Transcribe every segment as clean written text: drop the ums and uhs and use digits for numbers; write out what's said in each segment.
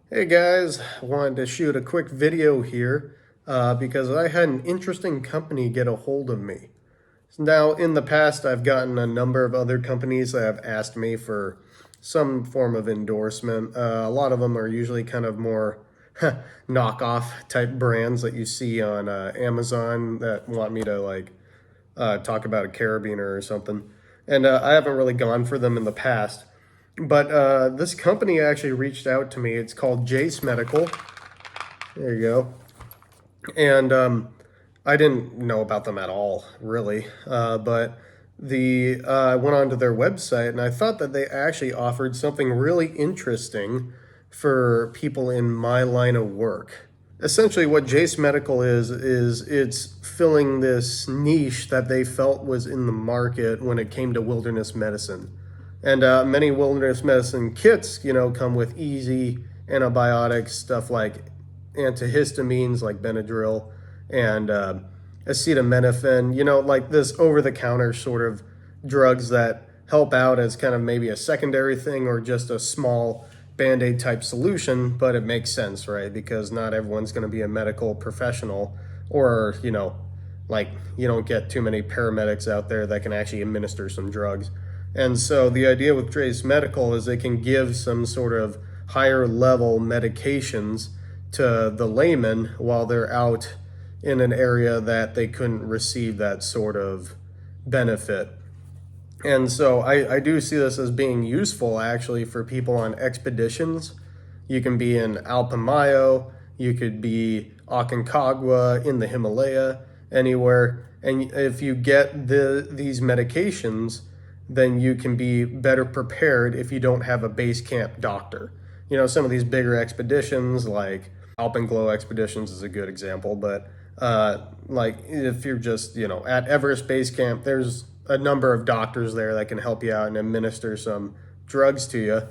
Hey guys, I wanted to shoot a quick video here because I had an interesting company get a hold of me. Now, in the past, I've gotten a number of other companies that have asked me for some form of endorsement. A lot of them are usually kind of more knockoff type brands that you see on Amazon that want me to talk about a carabiner or something. And I haven't really gone for them in the past. But this company actually reached out to me. It's called Jase Medical. There you go. And I didn't know about them at all, really. But I went onto their website and I thought that they actually offered something really interesting for people in my line of work. Essentially, what Jase Medical is it's filling this niche that they felt was in the market when it came to wilderness medicine. And many wilderness medicine kits, come with easy antibiotics, stuff like antihistamines like Benadryl and acetaminophen, like this over-the-counter sort of drugs that help out as kind of maybe a secondary thing or just a small Band-Aid type solution, but it makes sense, right? Because not everyone's going to be a medical professional or, like you don't get too many paramedics out there that can actually administer some drugs. And so the idea with Jase Medical is they can give some sort of higher level medications to the layman while they're out in an area that they couldn't receive that sort of benefit. And so I do see this as being useful actually for people on expeditions. You can be in Alpamayo, you could be Aconcagua, in the Himalaya, anywhere. And if you get these medications, then you can be better prepared if you don't have a base camp doctor. Some of these bigger expeditions, like Alpenglow expeditions is a good example, but like if you're just, at Everest Base Camp, there's a number of doctors there that can help you out and administer some drugs to you.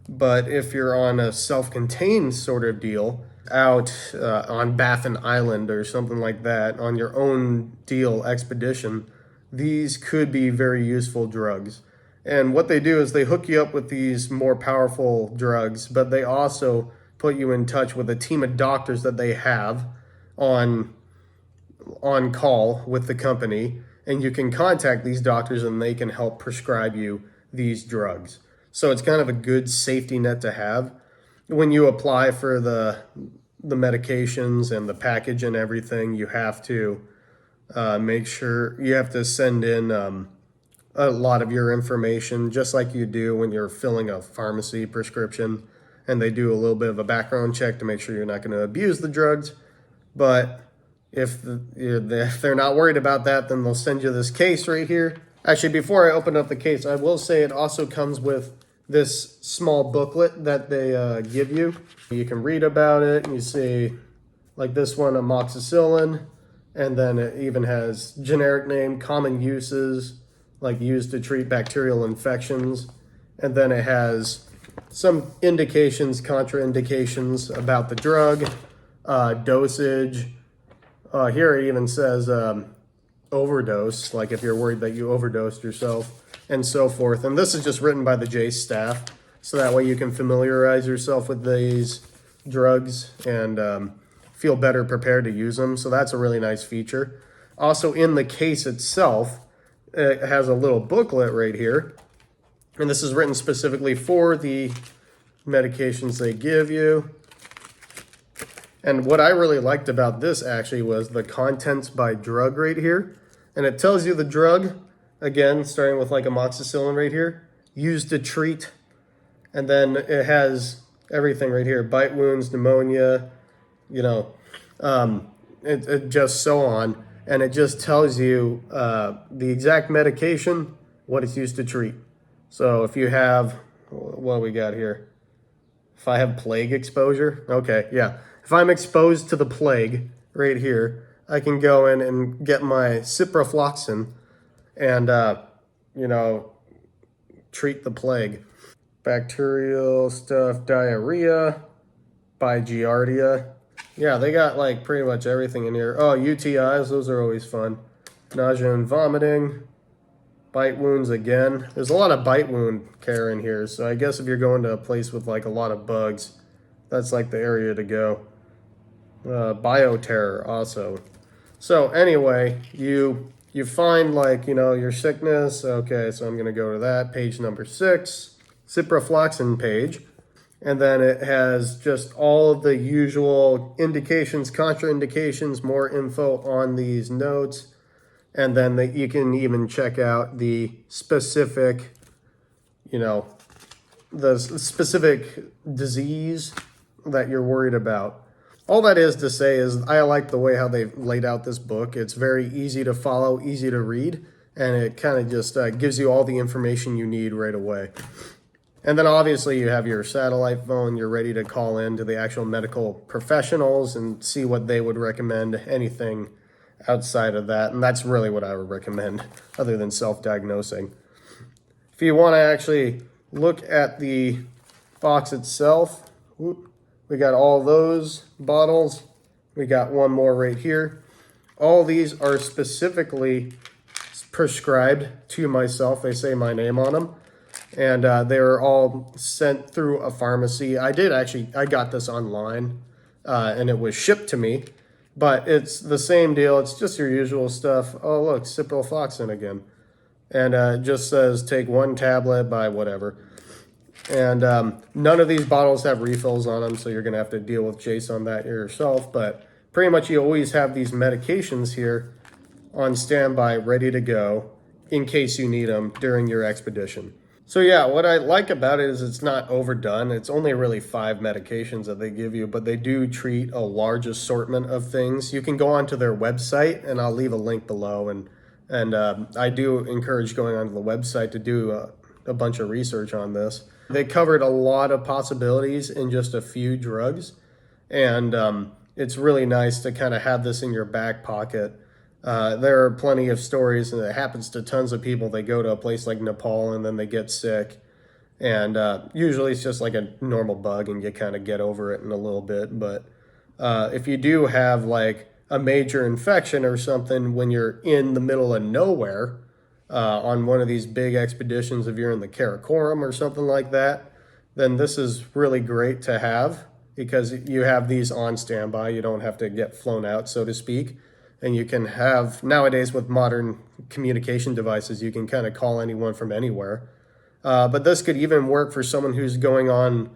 But if you're on a self-contained sort of deal, out on Baffin Island or something like that, on your own deal expedition, these could be very useful drugs. And what they do is they hook you up with these more powerful drugs, but they also put you in touch with a team of doctors that they have on call with the company, and you can contact these doctors and they can help prescribe you these drugs. So it's kind of a good safety net to have. When you apply for the medications and the package and everything, you have to make sure you have to send in a lot of your information, just like you do when you're filling a pharmacy prescription, and they do a little bit of a background check to make sure you're not going to abuse the drugs. But if they're not worried about that, then they'll send you this case right here. Actually, before I open up the case, I will say it also comes with this small booklet that they give you. You can read about it, and you see, like this one, amoxicillin, and then it even has generic name, common uses, like used to treat bacterial infections. And then it has some indications, contraindications about the drug, dosage. Here it even says overdose, like if you're worried that you overdosed yourself, and so forth. And this is just written by the Jase staff, so that way you can familiarize yourself with these drugs and feel better prepared to use them. So that's a really nice feature. Also, in the case itself, it has a little booklet right here, and this is written specifically for the medications they give you. And what I really liked about this actually was the contents by drug right here. And it tells you the drug, again, starting with like amoxicillin right here, used to treat. And then it has everything right here, bite wounds, pneumonia, it just so on. And it just tells you the exact medication, what it's used to treat. So if you have, what do we got here? If I have plague exposure, okay, yeah. If I'm exposed to the plague right here, I can go in and get my ciprofloxacin and, treat the plague. Bacterial stuff, diarrhea, by Giardia. Yeah, they got like pretty much everything in here. Oh, UTIs, those are always fun. Nausea and vomiting. Bite wounds again. There's a lot of bite wound care in here, so I guess if you're going to a place with like a lot of bugs, that's like the area to go. Bioterror also. So anyway, you find like, your sickness. Okay, so I'm going to go to that page number 6, ciprofloxacin page. And then it has just all of the usual indications, contraindications, more info on these notes. And then you can even check out the specific, the specific disease that you're worried about. All that is to say is I like the way how they've laid out this book. It's very easy to follow, easy to read, and it kind of just gives you all the information you need right away. And then obviously you have your satellite phone. You're ready to call in to the actual medical professionals and see what they would recommend, anything outside of that. And that's really what I would recommend other than self-diagnosing. If you want to actually look at the box itself, we got all those bottles. We got one more right here. All these are specifically prescribed to myself. They say my name on them. And they were all sent through a pharmacy. I got this online, and it was shipped to me. But it's the same deal. It's just your usual stuff. Oh, look, ciprofloxacin again. And it just says take 1 tablet by whatever. And none of these bottles have refills on them, so you're going to have to deal with Jase on that yourself. But pretty much you always have these medications here on standby, ready to go, in case you need them during your expedition. So yeah, what I like about it is it's not overdone. It's only really 5 medications that they give you, but they do treat a large assortment of things. You can go onto their website, and I'll leave a link below. And I do encourage going onto the website to do a bunch of research on this. They covered a lot of possibilities in just a few drugs, and it's really nice to kind of have this in your back pocket. There are plenty of stories, and it happens to tons of people. They go to a place like Nepal and then they get sick. And usually it's just like a normal bug and you kind of get over it in a little bit. But if you do have like a major infection or something when you're in the middle of nowhere on one of these big expeditions, if you're in the Karakoram or something like that, then this is really great to have because you have these on standby. You don't have to get flown out, so to speak. And you can have, nowadays with modern communication devices, you can kind of call anyone from anywhere. But this could even work for someone who's going on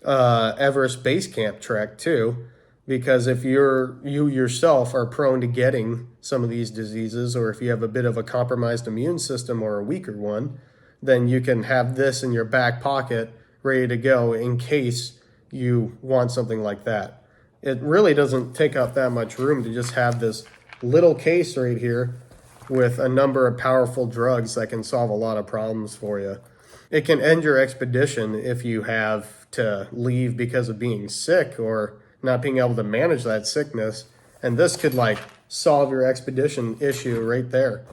Everest Base Camp trek too. Because if you yourself are prone to getting some of these diseases, or if you have a bit of a compromised immune system or a weaker one, then you can have this in your back pocket ready to go in case you want something like that. It really doesn't take up that much room to just have this little case right here with a number of powerful drugs that can solve a lot of problems for you. It can end your expedition if you have to leave because of being sick or not being able to manage that sickness. And this could like solve your expedition issue right there.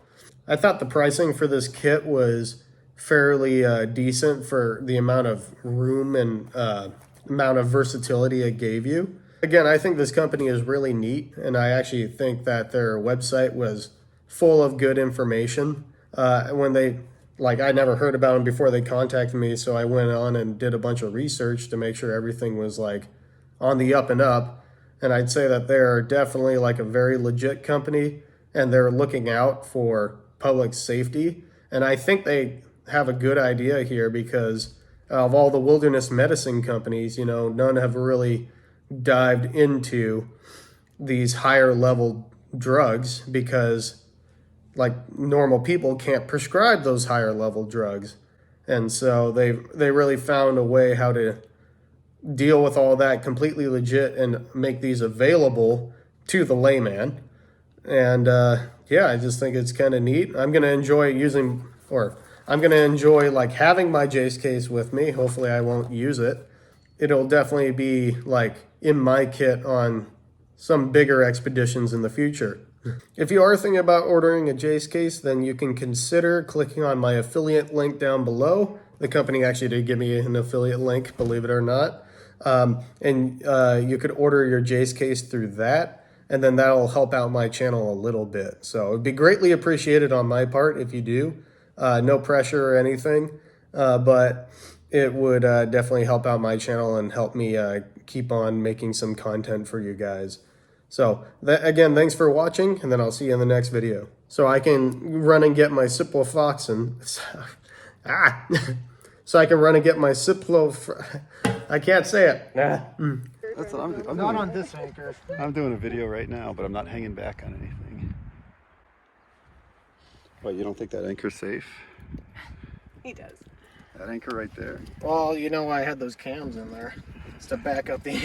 I thought the pricing for this kit was fairly decent for the amount of room and amount of versatility it gave you. Again, I think this company is really neat, and I actually think that their website was full of good information. I never heard about them before they contacted me, so I went on and did a bunch of research to make sure everything was like on the up and up. And I'd say that they're definitely like a very legit company, and they're looking out for public safety. And I think they have a good idea here because of all the wilderness medicine companies, none have really dived into these higher level drugs because like normal people can't prescribe those higher level drugs. And so they really found a way how to deal with all that completely legit and make these available to the layman. And I just think it's kind of neat. I'm going to enjoy like having my Jase case with me. Hopefully I won't use it. It'll definitely be like in my kit on some bigger expeditions in the future. If you are thinking about ordering a Jase case, then you can consider clicking on my affiliate link down below. The company actually did give me an affiliate link, believe it or not. And you could order your Jase case through that, and then that'll help out my channel a little bit. So it'd be greatly appreciated on my part if you do. No pressure or anything, but it would definitely help out my channel and help me keep on making some content for you guys. So again, thanks for watching, and then I'll see you in the next video. So I can run and get my ciprofloxacin. So I can run and get my I can't say it. That's what I'm doing. Not on this anchor. I'm doing a video right now, but I'm not hanging back on anything. What, you don't think that anchor's safe? He does. That anchor right there. Well, you know why I had those cams in there. It's to back up the